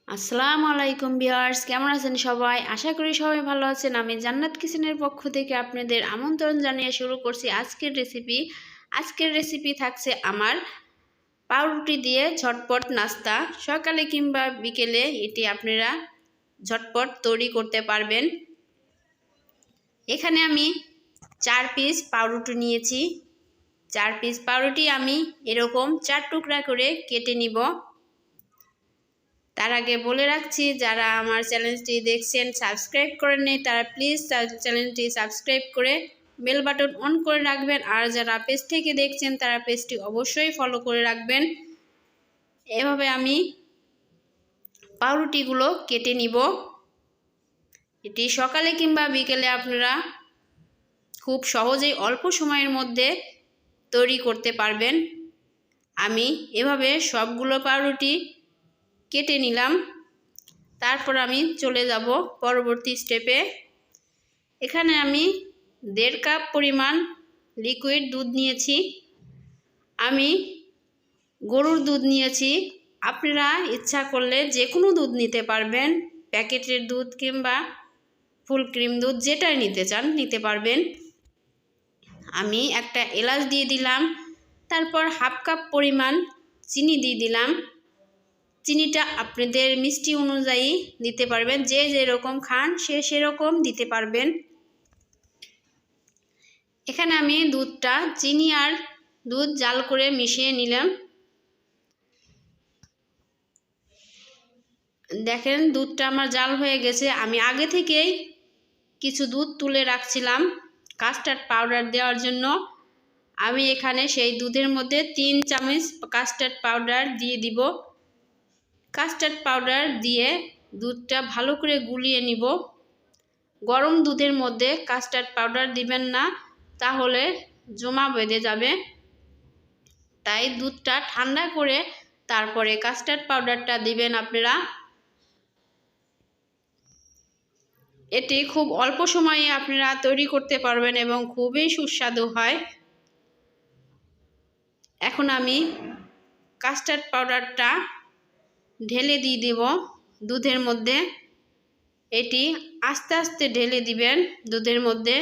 আসসালামু আলাইকুম ভিউয়ার্স, কেমন আছেন সবাই? আশা করি সবাই ভালো আছেন। আমি জান্নাত কিচেনের পক্ষ থেকে আপনাদের আমন্ত্রণ জানিয়ে শুরু করছি আজকের রেসিপি। আজকের রেসিপি থাকছে আমার পাউরুটি দিয়ে ঝটপট নাস্তা। সকালে কিংবা বিকেলে এটি আপনারা ঝটপট তৈরি করতে পারবেন। এখানে আমি 4 পিস পাউরুটি নিয়েছি। 4 পিস পাউরুটি আমি এরকম 4 টুকরা করে কেটে নিব। তার আগে বলে রাখছি, যারা আমার চ্যানেলটি দেখছেন সাবস্ক্রাইব করেননি তারা প্লিজ চ্যানেলটি সাবস্ক্রাইব করে বেল বাটন অন করে রাখবেন। আর যারা পেজ থেকে দেখছেন তারা পেজটি অবশ্যই ফলো করে রাখবেন। এভাবে আমি পাউরুটিগুলো কেটে নিব। এটি সকালে কিংবা বিকেলে আপনারা খুব সহজেই অল্প সময়ের মধ্যে তৈরি করতে পারবেন। আমি এভাবে সবগুলো পাউরুটি কেটে নিলাম। তারপর আমি চলে যাব পরবর্তী স্টেপে। এখানে আমি 1.5 কাপ পরিমাণ লিকুইড দুধ নিয়েছি। আমি গরুর দুধ নিয়েছি। আপনারা ইচ্ছা করলে যে কোনো দুধ নিতে পারবেন, প্যাকেটের দুধ কিংবা ফুল ক্রিম দুধ যেটাই নিতে চান নিতে পারবেন। আমি একটা এলাচ দিয়ে দিলাম। তারপর 1/2 কাপ পরিমাণ চিনি দিয়ে দিলাম। চিনিটা আপনাদের মিষ্টি অনুযায়ী দিতে পারবেন, যে যেরকম খান সে সেরকম দিতে পারবেন। এখানে আমি দুধটা চিনি আর দুধ জাল করে মিশিয়ে নিলাম। দেখেন দুধটা আমার জাল হয়ে গেছে। আমি আগে থেকেই কিছু দুধ তুলে রাখছিলাম কাস্টার্ড পাউডার দেওয়ার জন্য। আমি এখানে সেই দুধের মধ্যে 3 চামচ কাস্টার্ড পাউডার দিয়ে দিব। কাস্টার্ড পাউডার দিয়ে দুধটা ভালো করে গুলিয়ে নিব। গরম দুধের মধ্যে কাস্টার্ড পাউডার দিবেন না, তাহলে জমা বেঁধে যাবে। তাই দুধটা ঠান্ডা করে তারপরে কাস্টার্ড পাউডারটা দিবেন আপনারা। এটি খুব অল্প সময়ে আপনারা তৈরি করতে পারবেন এবং খুবই সুস্বাদু হয়। এখন আমি কাস্টার্ড পাউডারটা ঢেলে দিয়ে দেব দুধের মধ্যে। এটি আস্তে আস্তে ঢেলে দিবেন দুধের মধ্যে।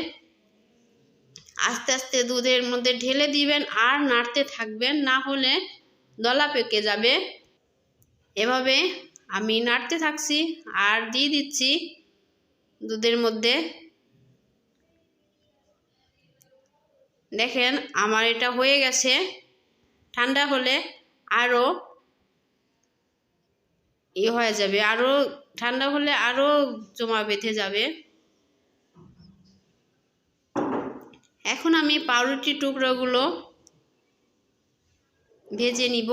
আস্তে আস্তে দুধের মধ্যে ঢেলে দিবেন আর নাড়তে থাকবেন, না হলে দলা পেকে যাবে। এভাবে আমি নাড়তে থাকছি আর দিয়ে দিচ্ছি দুধের মধ্যে। দেখেন আমার এটা হয়ে গেছে। ঠান্ডা হলে আরও হয়ে যাবে, আরও ঠান্ডা হলে আরও জমা বেঁধে যাবে। এখন আমি পাউরুটি টুকরোগুলো ভেজে নিব।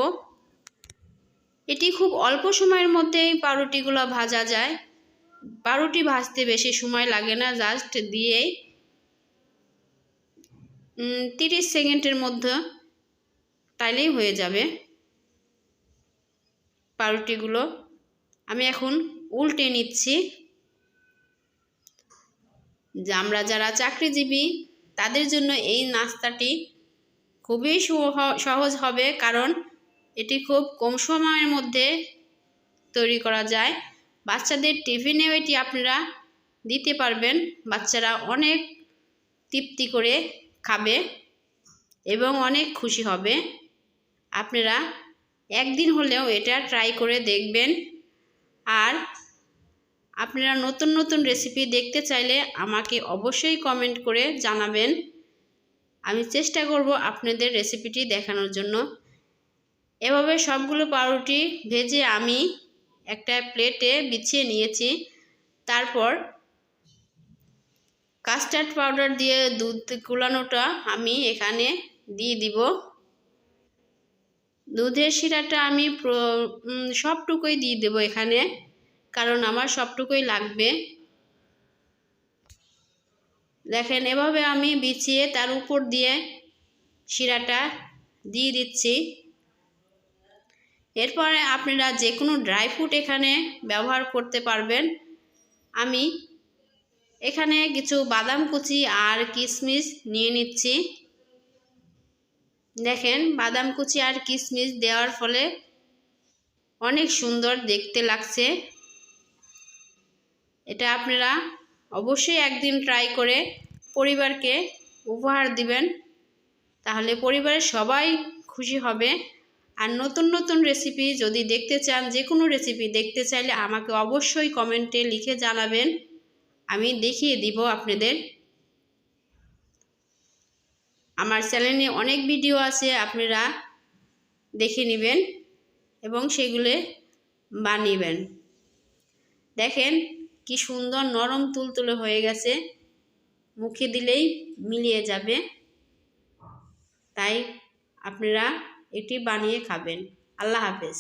এটি খুব অল্প সময়ের মধ্যেই পাউরুটিগুলো ভাজা যায়। পাউরুটি ভাজতে বেশি সময় লাগে না, জাস্ট দিয়েই 30 সেকেন্ডের মধ্যে তাইলেই হয়ে যাবে পাউরুটিগুলো। আমি এখন উল্টে নিচ্ছি। আমরা যারা চাকরিজীবী তাদের জন্য এই নাস্তাটি খুবই সহজ হবে, কারণ এটি খুব কম সময়ের মধ্যে তৈরি করা যায়। বাচ্চাদের টিফিনেও এটি আপনারা দিতে পারবেন। বাচ্চারা অনেক তৃপ্তি করে খাবে এবং অনেক খুশি হবে। আপনারা একদিন হলেও এটা ট্রাই করে দেখবেন। আর আপনারা নতুন নতুন রেসিপি দেখতে চাইলে আমাকে অবশ্যই কমেন্ট করে জানাবেন। আমি চেষ্টা করব আপনাদের রেসিপিটি দেখানোর জন্য। এভাবে সবগুলো পাউরুটি ভেজে আমি একটা প্লেটে বিছিয়ে নিয়েছি। তারপর কাস্টার্ড পাউডার দিয়ে দুধ গুলানোটা আমি এখানে দিয়ে দিব। দুধের শিরাটা আমি সবটুকুই দিয়ে দেব এখানে, কারণ আমার সবটুকুই লাগবে। দেখেন এভাবে আমি বিছিয়ে তার উপর দিয়ে শিরাটা দিয়ে দিচ্ছি। এরপরে আপনারা যে কোনো ড্রাই ফ্রুট এখানে ব্যবহার করতে পারবেন। আমি এখানে কিছু বাদাম কুচি আর কিশমিশ নিয়ে নিচ্ছি। দেখেন বাদাম কুচি আর কিশমিশ দেওয়ার ফলে অনেক সুন্দর দেখতে লাগছে। এটা আপনারা অবশ্যই একদিন ট্রাই করে পরিবারকে উপহার দিবেন, তাহলে পরিবারের সবাই খুশি হবে। আর নতুন নতুন রেসিপি যদি দেখতে চান, যে কোনো রেসিপি দেখতে চাইলে আমাকে অবশ্যই কমেন্টে লিখে জানাবেন, আমি দেখিয়ে দিব আপনাদের। আমার চ্যানেলে অনেক ভিডিও আছে, আপনারা দেখে নেবেন এবং সেগুলো বানিয়েবেন। দেখেন কি সুন্দর নরম তুলতুলে হয়ে গেছে, মুখে দিলেই মিলিয়ে যাবে। তাই আপনারা এটি বানিয়ে খাবেন। আল্লাহ হাফেজ।